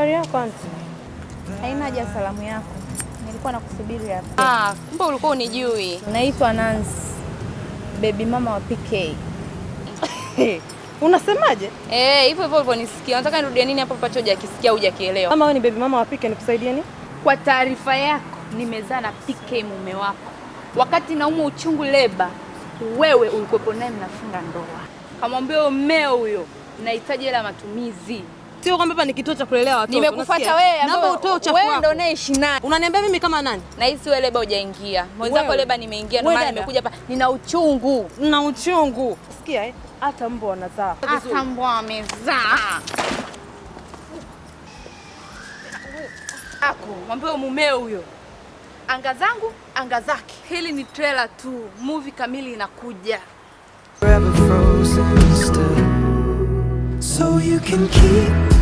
Habari yako aunti? Haina haja salamu yako. Nilikuwa nakusubiri hapa. Kumbe ulikuwa unijui. Naitwa Nancy. Baby mama wa PK. Unasemaje? Hivyo hivyo ulivyonisikia. Nataka nirudie nini hapo pacho hujakisikia au hujakielewa? Kama wewe ni baby mama wa PK nikusaidie nini? Kwa taarifa yako, nimezaa na PK mume wako. Wakati naumwa uchungu leba, wewe ulikuwepo naye mnafunga ndoa. Kamwambia mmeo huyo, nahitaji hela matumizi. Sio kwamba hapa ni kituo cha kulelea watoto. Nimekufuata wewe, naomba utoe uchafu wako. Wewe ndio unaishi naye. Unaniambia mimi kama nani? Na hisi wewe leba hujaingia. Mwenzako leba nimeingia, ndio maana nimekuja hapa. Nina uchungu. Na uchungu. Sikia hata mbwa wanazaa. Hata mbwa amezaa. Ako, mwambie mumeo huyo. Anga zangu, anga zake. Hili ni trailer tu. Movie kamili inakuja. Forever frozen still, so you can keep